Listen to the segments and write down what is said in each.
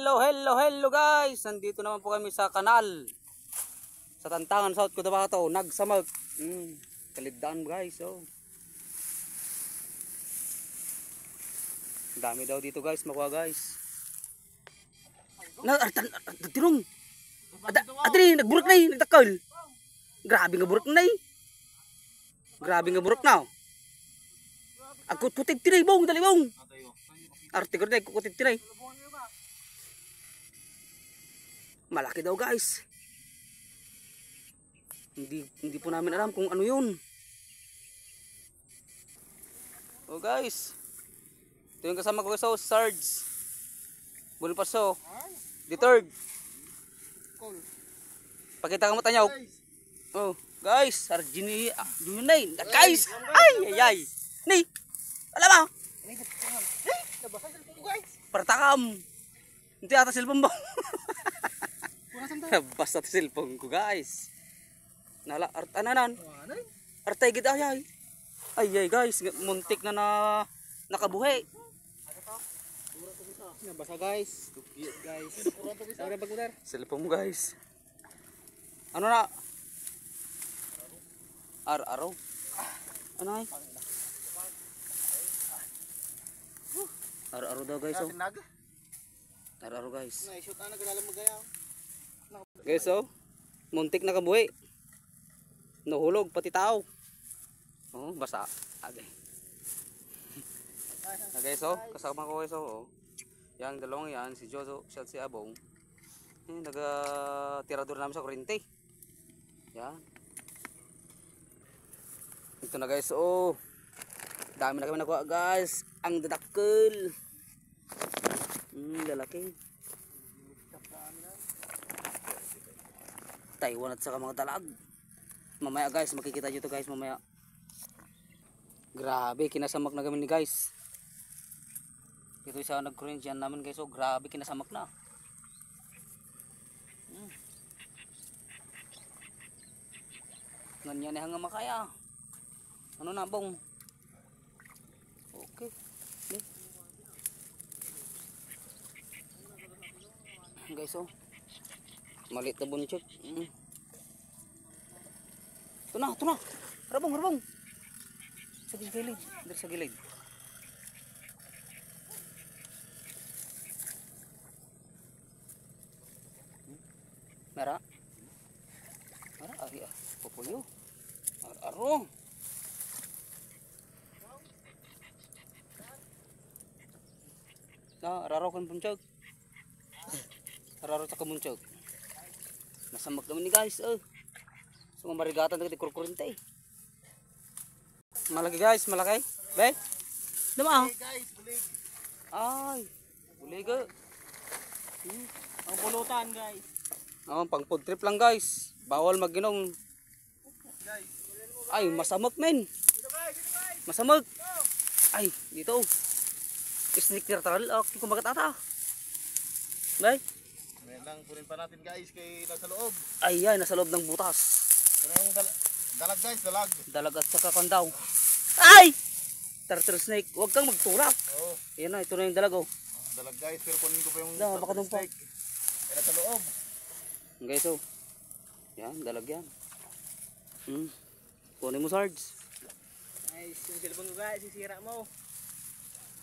Hello guys! Nandito naman po kami sa kanal. Sa Tantangan, South Cotabato. Nagsamag. Kalibdaan guys. Oh. Dami daw dito guys. Makuha guys. Tinong. Adri, nagburok na eh. Nagtakal. Grabe nga burok na eh. Grabe nga burok na. Ako kutib tiray bong. Dali bong. Arte ko na kutib tiray. Malaki daw guys. Hindi po namin alam kung ano yun. Oh guys. Ito yung kasama ko sa Sarge. Bonifacio. The third. Pakita ka mata niya. Oh guys. Sargini. Dunay. Guys. Ay. Ni. Alam mo. Pertakam. Hindi ata cellphone ba? Basta cellphone ko guys. Nala ananan. Artay gid ay. Ay guys, muntik na nakabuhi. Nabasa guys. Guys. Ara bagudar. Cellphone guys. Ano na? Araw. Ano ay? Araw daw guys. Araw guys. Na-shoot ana ganalang magaya. Guys, oh, muntik na kabuhi. Nahulog pati tao. Oh, basa. Okay. Okay, so, kasama ko guys, oh. Yang dalawang yan, si Jojo, siya si Abong. Naga-tirador namin sa kurente. Yan. Ito na guys, oh. Dami na kami nakuha guys. Ang dadakkel. Lalaki. Taiwan at saka mga talag. Mamaya guys, makikita nyo to guys mamaya. Grabe, kinasamak na kami ni guys. Ito isa nag-Corinthian namin guys. So grabe, kinasamak na. Ganyan na hanga makaya. Ano na bong? Okay. Guys, oh. Maliit na bunchok. Ito na. Rabong. Sa gilid. Dari sa gilid. Mara. Ari. Popuyo. Arong. Na, araro kan bunchok. Araro sa kamunchok. Nasamag naman ni guys. So marigatan na kurkurente. Malaki guys, malaki. Be? Dama. Guys, bulig. Ay, bulig. Ang pulutan guys. Pang food trip lang guys. Bawal mag-inom. Guys. Ay, masamag men. Masamag. Ay, dito. Sneaker taral. Okay, kumagat ata. Be? Lang punin pa natin guys kay nasa loob. Ay, nasa loob ng butas. Pero yung dalag guys, dalag. Dalag at saka kandaw. Ay! Turtle snake, huwag kang magtulak. Oo. Ayan na, ito na yung dalag oh. Dalag guys, pero kunin ko pa yung baka dun pa. Kaya nasa loob. Guys oh. Yan, dalag yan. Kunin mo Sarge. Guys, yung cellphone ko guys, sisira mo.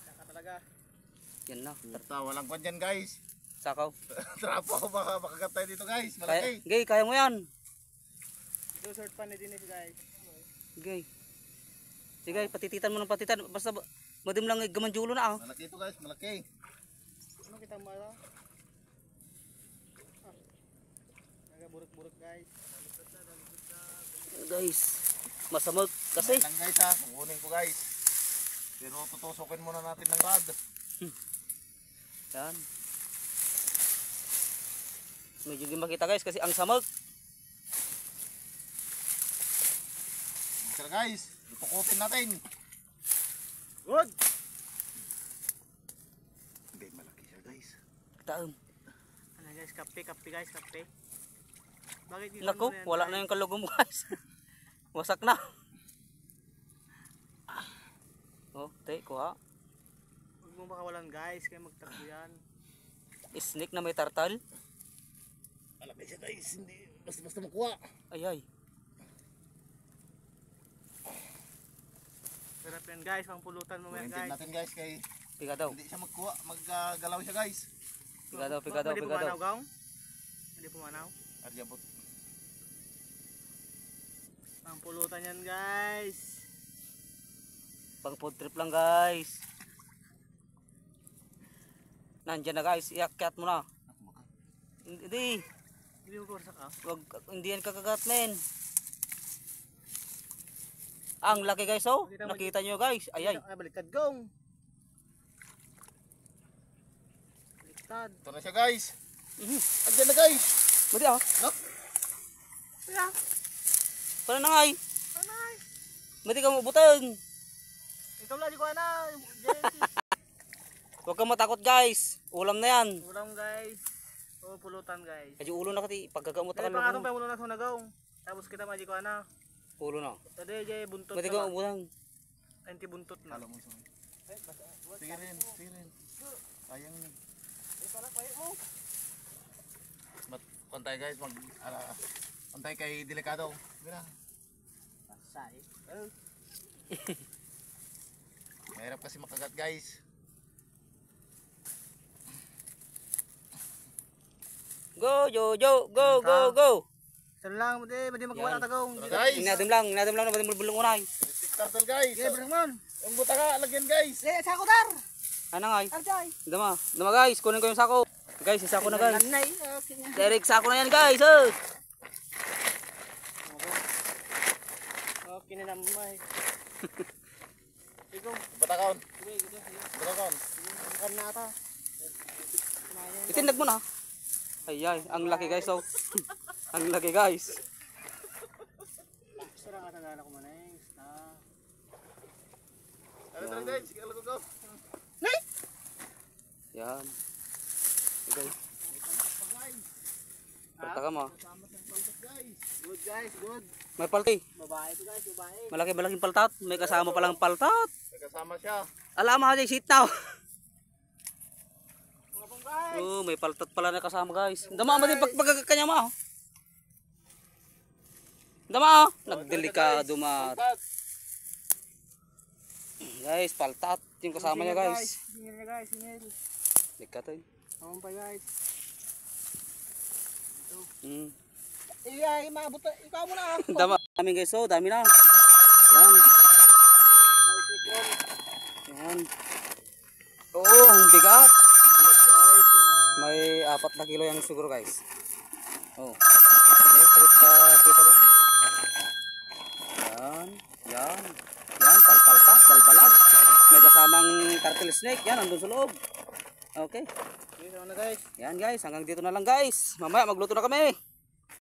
Saka talaga. Yan na. Walang kwan dyan guys. Sakaw. Trapo, baka tayo dito guys. Malaki. Kaya mo yan. Ito short pan na din guys. Gay. Sige, patititan mo ng patitan. Basta madim lang gamanjulo na ah. Malaki ito guys, malaki. Ano kita mara? Nagaburok-burok guys. Guys, masamag kasi. Lang guys ha, kukunin ko guys. Pero tutusukin muna natin ng rod. Yan. Medyo di makita guys kasi ang samag. Ito guys, tutukutin natin. Good. Hindi, malaki siya guys. Taom. Ano guys, kape guys, kape. Bakit Naku, wala na yung kalugom guys. Wasak na. Oh, kuha. Huwag mong makawalan guys, kaya magtakbo yan. Snake na may tartal. Malaki siya guys, hindi basta-basta makuha. Ay ay. Sarap yan guys, pangpulutan mo yan Kuwentin guys. natin guys kay Piga daw. hindi siya magkuha, maggalaw siya guys. Piga daw, piga daw, Pwede piga daw. pumanaw gaong? Hindi pumanaw. Arjabot. Pangpulutan yan guys. Pang food trip lang guys. Nandiyan na guys, iakyat mo na. Hindi, Hindi mo kursa ka. wag, hindi yan kakagat men. Ang laki guys oh. Nakita nyo guys. Ay ay. Ay, baliktad gaong. Baliktad. Ito na siya guys. Mhm. Andyan na guys. Mati ah. No? Kaya, Para na nga ay. anay. Mati ka mo butang. Ikaw lang, di ko na. Jenty. Huwag kang matakot guys. Ulam na yan. Ulam guys. O, pulutan guys. Kaya ulo na kati. Pagkagamot Dali ka pa nga itong lang. pamulo na sa nagaong. Tapos kita maji ko na. Ulo na. Tadi jay buntot Mati na ka ba? mo butang. Anti buntot na. Alam mo isa. Sige rin, sige rin. Sayang yun. Pantay guys, pantay kay Delikado. Mira. Pasay. Mahirap kasi makagat guys. Go, Jojo. Go, go, go. Saan lang, madi magkawala Yan. tagaong. Tara, guys. Inadim lang na bulong unay. Stick turtle guys. Sige, bring mo. Ang buta ka, lagyan guys. Sige, sako dar. Ano nga ay? Arjay. Dama. Dama guys, kunin ko yung sako. Guys, yung sako na guys. Nanay. Okay na. Direct sako na yan guys. Oh. Okay na naman. Ikaw. Buta kaon. Sige, sige. Buta kaon. Kan na ata. Itindag mo na. Ay ay, ang laki guys oh. Ang laki guys. Sarang katandaan ako manay. Tara guys, sige alago ko. Yan. Okay. Palta ka mo. Good guys, good. May palti. Babae to guys, babae. Malaking paltat. May kasama palang paltat. May kasama siya. Alam mo siya sit now. Mga pong guys. Oh, may paltat pala na kasama guys. Dama mo din pagkakanya mo. Dama oh. Nagdelikado mat. Guys, paltat yung kasama niya guys. Singil niya guys, singil. Likat eh. Tawang pa guys. Mm. Maabot na. Ikaw mo na. Dama namin guys, oh, dami na. Yan. Yan. Oh, ang bigat. May 4 na kilo yan siguro guys. Oh. Okay, sakit ka kita ba? Yan. Yan. Yan, palpalta, balbalag. May kasamang turtle snake. Yan, andun sa loob. Okay. Okay, na guys. Yan guys, hanggang dito na lang guys. Mamaya magluto na kami.